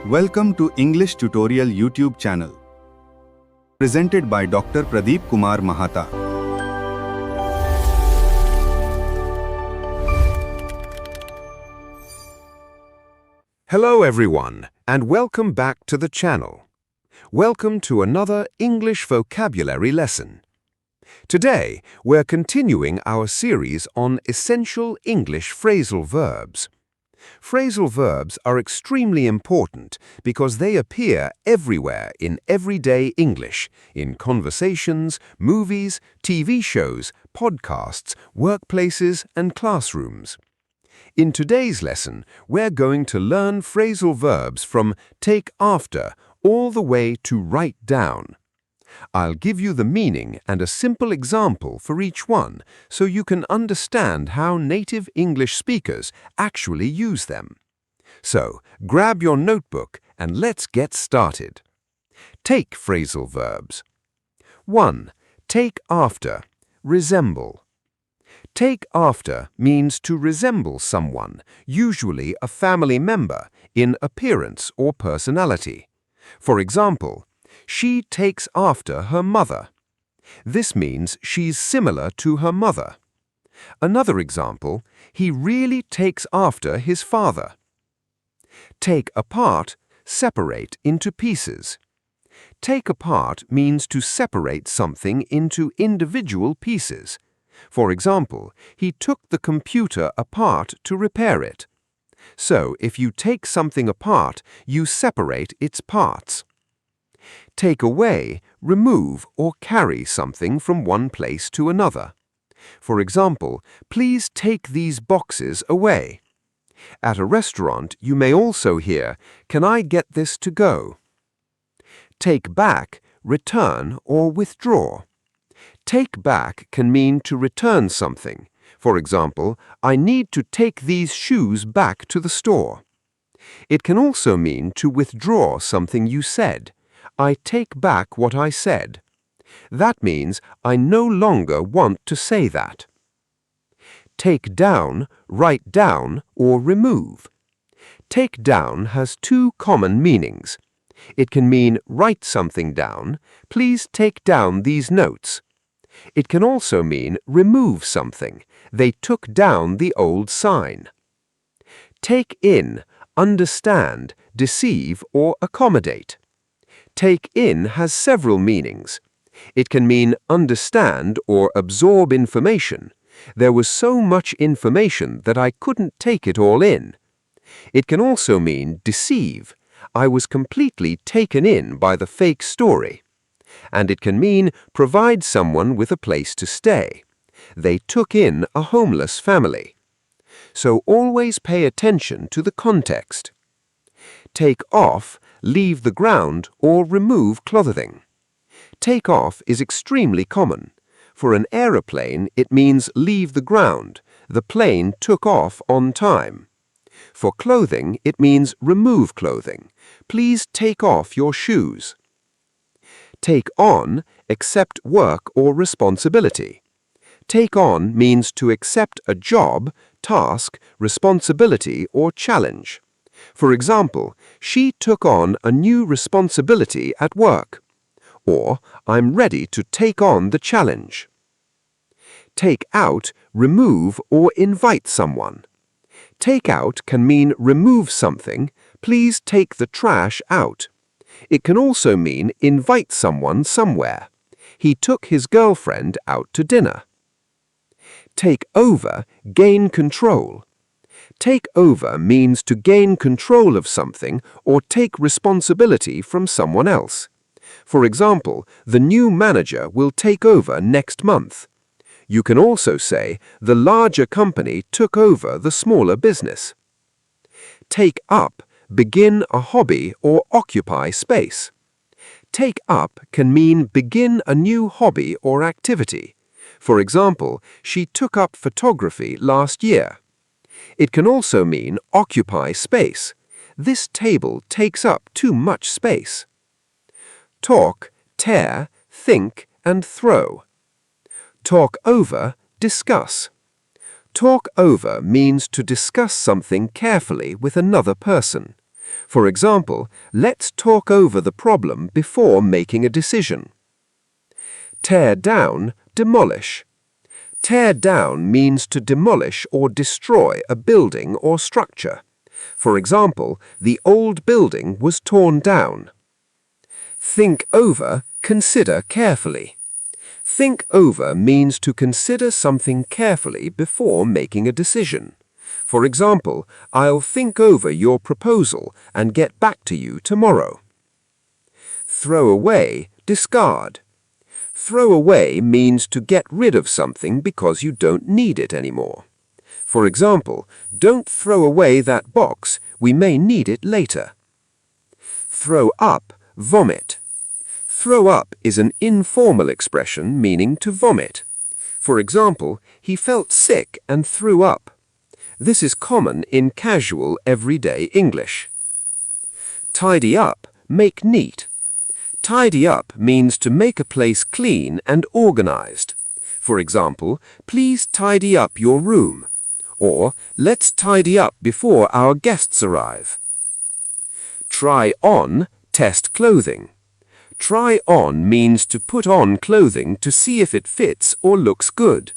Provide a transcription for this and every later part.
Welcome to English Tutorial YouTube channel. Presented by Dr. Pradeep Kumar Mahata. Hello everyone, and welcome back to the channel. Welcome to another English vocabulary lesson. Today, we're continuing our series on essential English phrasal verbs. Phrasal verbs are extremely important because they appear everywhere in everyday English, in conversations, movies, TV shows, podcasts, workplaces, and classrooms. In today's lesson, we're going to learn phrasal verbs from take after all the way to write down. I'll give you the meaning and a simple example for each one so you can understand how native English speakers actually use them. So, grab your notebook and let's get started. Take phrasal verbs. 1. Take after, resemble. Take after means to resemble someone, usually a family member, in appearance or personality. For example, she takes after her mother. This means she's similar to her mother. Another example, he really takes after his father. Take apart, separate into pieces. Take apart means to separate something into individual pieces. For example, he took the computer apart to repair it. So, if you take something apart, you separate its parts. Take away, remove, or carry something from one place to another. For example, please take these boxes away. At a restaurant, you may also hear, "Can I get this to go?" Take back, return, or withdraw. Take back can mean to return something. For example, I need to take these shoes back to the store. It can also mean to withdraw something you said. I take back what I said. That means I no longer want to say that. Take down, write down, or remove. Take down has two common meanings. It can mean write something down. Please take down these notes. It can also mean remove something. They took down the old sign. Take in, understand, deceive, or accommodate. Take in has several meanings. It can mean understand or absorb information. There was so much information that I couldn't take it all in. It can also mean deceive. I was completely taken in by the fake story. And it can mean provide someone with a place to stay. They took in a homeless family. So always pay attention to the context. Take off, leave the ground, or remove clothing. Take off is extremely common. For an aeroplane, it means leave the ground. The plane took off on time. For clothing, it means remove clothing. Please take off your shoes. Take on, accept work or responsibility. Take on means to accept a job, task, responsibility, or challenge. For example, she took on a new responsibility at work. Or, I'm ready to take on the challenge. Take out, remove, or invite someone. Take out can mean remove something. Please take the trash out. It can also mean invite someone somewhere. He took his girlfriend out to dinner. Take over, gain control. Take over means to gain control of something or take responsibility from someone else. For example, the new manager will take over next month. You can also say the larger company took over the smaller business. Take up, begin a hobby or occupy space. Take up can mean begin a new hobby or activity. For example, she took up photography last year. It can also mean occupy space. This table takes up too much space. Talk, tear, think, and throw. Talk over, discuss. Talk over means to discuss something carefully with another person. For example, let's talk over the problem before making a decision. Tear down, demolish. Tear down means to demolish or destroy a building or structure. For example, the old building was torn down. Think over, consider carefully. Think over means to consider something carefully before making a decision. For example, I'll think over your proposal and get back to you tomorrow. Throw away, discard. Throw away means to get rid of something because you don't need it anymore. For example, don't throw away that box, we may need it later. Throw up, vomit. Throw up is an informal expression meaning to vomit. For example, he felt sick and threw up. This is common in casual, everyday English. Tidy up, make neat. Tidy up means to make a place clean and organized. For example, please tidy up your room. Or, let's tidy up before our guests arrive. Try on, test clothing. Try on means to put on clothing to see if it fits or looks good.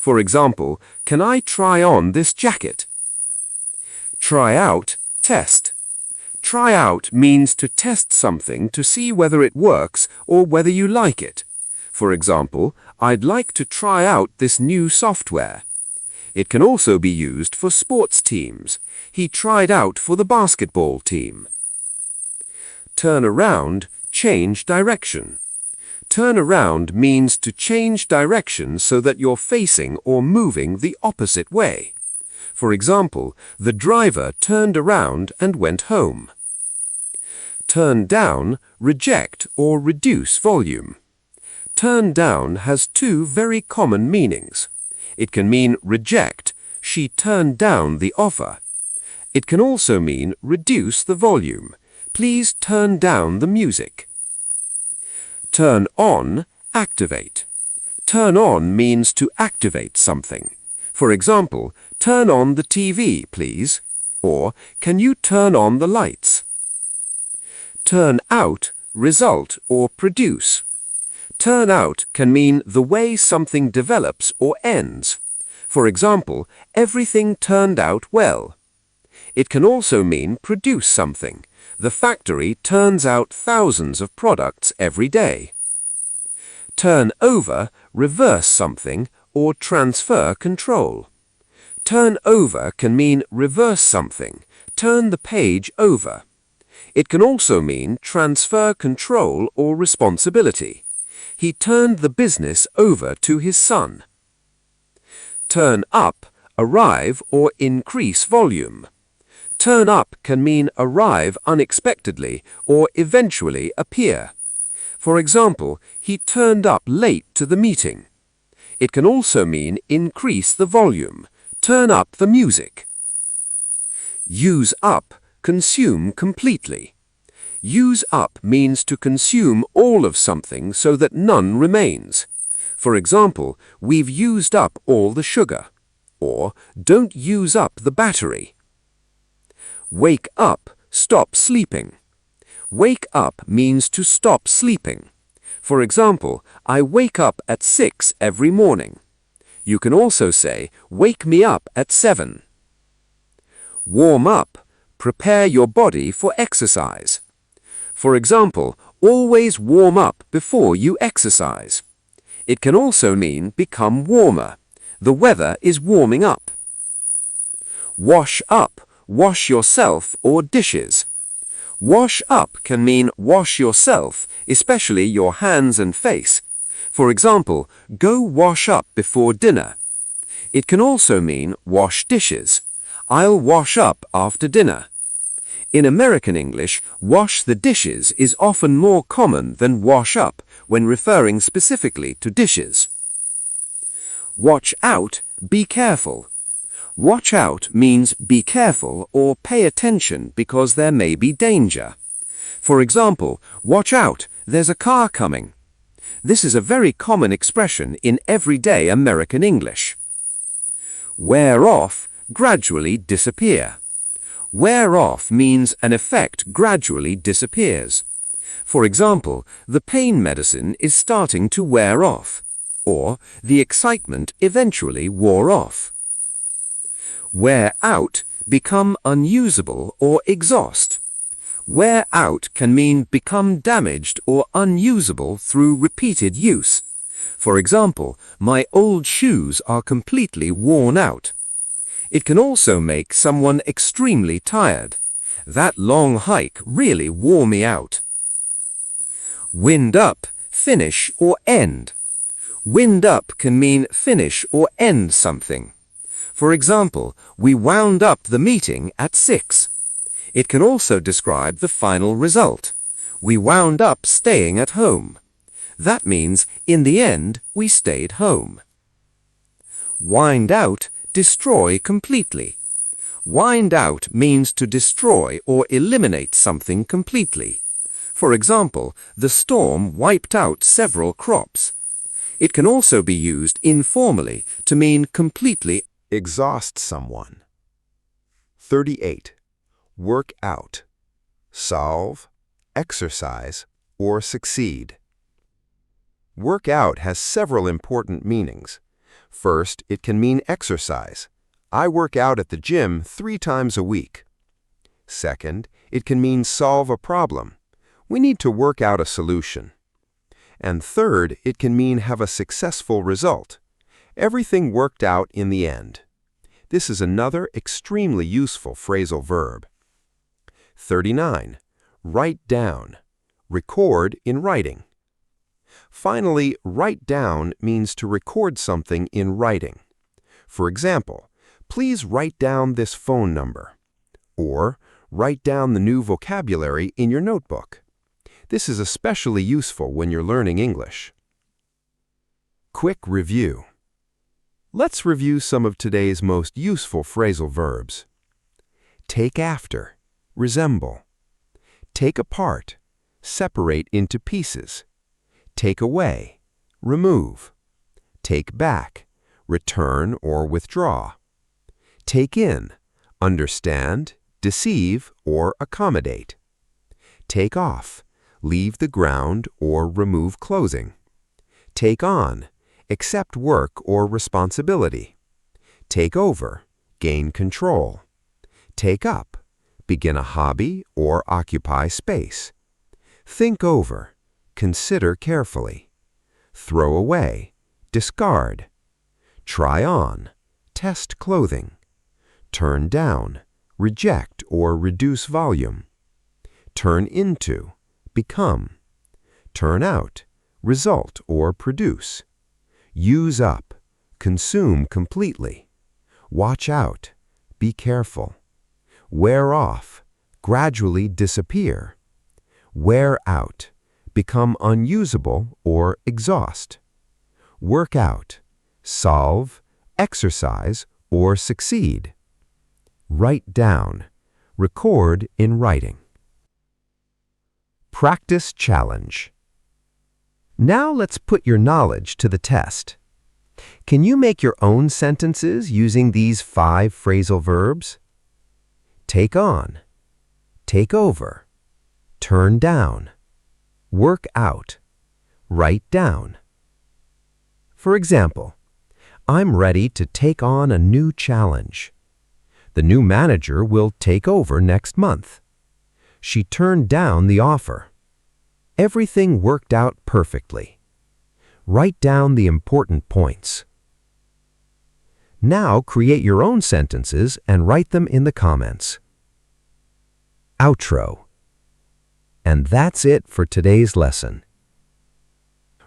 For example, can I try on this jacket? Try out, test. Try out means to test something to see whether it works or whether you like it. For example, I'd like to try out this new software. It can also be used for sports teams. He tried out for the basketball team. Turn around, change direction. Turn around means to change direction so that you're facing or moving the opposite way. For example, the driver turned around and went home. Turn down, reject or reduce volume. Turn down has two very common meanings. It can mean reject, she turned down the offer. It can also mean reduce the volume. Please turn down the music. Turn on, activate. Turn on means to activate something. For example, turn on the TV, please. Or, can you turn on the lights? Turn out, result or produce. Turn out can mean the way something develops or ends. For example, everything turned out well. It can also mean produce something. The factory turns out thousands of products every day. Turn over, reverse something, or transfer control. Turn over can mean reverse something, turn the page over. It can also mean transfer control or responsibility. He turned the business over to his son. Turn up, arrive or increase volume. Turn up can mean arrive unexpectedly or eventually appear. For example, he turned up late to the meeting. It can also mean increase the volume, turn up the music. Use up, consume completely. Use up means to consume all of something so that none remains. For example, we've used up all the sugar. Or, don't use up the battery. Wake up, stop sleeping. Wake up means to stop sleeping. For example, I wake up at 6 every morning. You can also say, wake me up at 7. Warm up, prepare your body for exercise. For example, always warm up before you exercise. It can also mean become warmer. The weather is warming up. Wash up, wash yourself or dishes. Wash up can mean wash yourself, especially your hands and face. For example, go wash up before dinner. It can also mean wash dishes. I'll wash up after dinner. In American English, wash the dishes is often more common than wash up when referring specifically to dishes. Watch out, be careful. Watch out means be careful or pay attention because there may be danger. For example, watch out, there's a car coming. This is a very common expression in everyday American English. Wear off, gradually disappear. Wear off means an effect gradually disappears. For example, the pain medicine is starting to wear off, or the excitement eventually wore off. Wear out, become unusable or exhaust. Wear out can mean become damaged or unusable through repeated use. For example, my old shoes are completely worn out. It can also make someone extremely tired. That long hike really wore me out. Wind up, finish or end. Wind up can mean finish or end something. For example, we wound up the meeting at 6. It can also describe the final result. We wound up staying at home. That means, in the end, we stayed home. Wind out, destroy completely. Wind out means to destroy or eliminate something completely. For example, the storm wiped out several crops. It can also be used informally to mean completely Exhaust someone. 38. Work out. Solve, exercise, or succeed. Work out has several important meanings. First, it can mean exercise. I work out at the gym 3 times a week. Second, it can mean solve a problem. We need to work out a solution. And third, it can mean have a successful result. Everything worked out in the end. This is another extremely useful phrasal verb. 39. Write down. Record in writing. Finally, write down means to record something in writing. For example, please write down this phone number. Or, write down the new vocabulary in your notebook. This is especially useful when you're learning English. Quick review. Let's review some of today's most useful phrasal verbs. Take after, resemble. Take apart, separate into pieces. Take away, remove. Take back, return or withdraw. Take in, understand, deceive or accommodate. Take off, leave the ground or remove clothing. Take on, accept work or responsibility. Take over, gain control. Take up, begin a hobby or occupy space. Think over, consider carefully. Throw away, discard. Try on, test clothing. Turn down, reject or reduce volume. Turn into, become. Turn out, result or produce. Use up, consume completely. Watch out, be careful. Wear off, gradually disappear. Wear out, become unusable or exhaust. Work out, solve, exercise, or succeed. Write down, record in writing. Practice challenge. Now let's put your knowledge to the test. Can you make your own sentences using these 5 phrasal verbs? Take on, take over, turn down, work out, write down. For example, I'm ready to take on a new challenge. The new manager will take over next month. She turned down the offer. Everything worked out perfectly. Write down the important points. Now create your own sentences and write them in the comments. Outro. And that's it for today's lesson.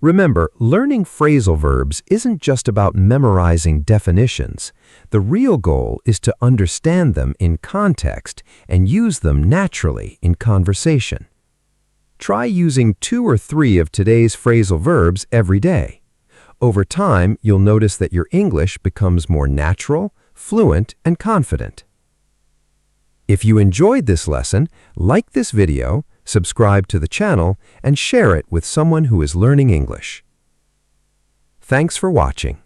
Remember, learning phrasal verbs isn't just about memorizing definitions. The real goal is to understand them in context and use them naturally in conversation. Try using 2 or 3 of today's phrasal verbs every day. Over time, you'll notice that your English becomes more natural, fluent, and confident. If you enjoyed this lesson, like this video, subscribe to the channel, and share it with someone who is learning English. Thanks for watching.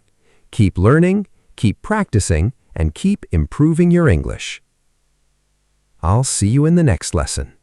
Keep learning, keep practicing, and keep improving your English. I'll see you in the next lesson.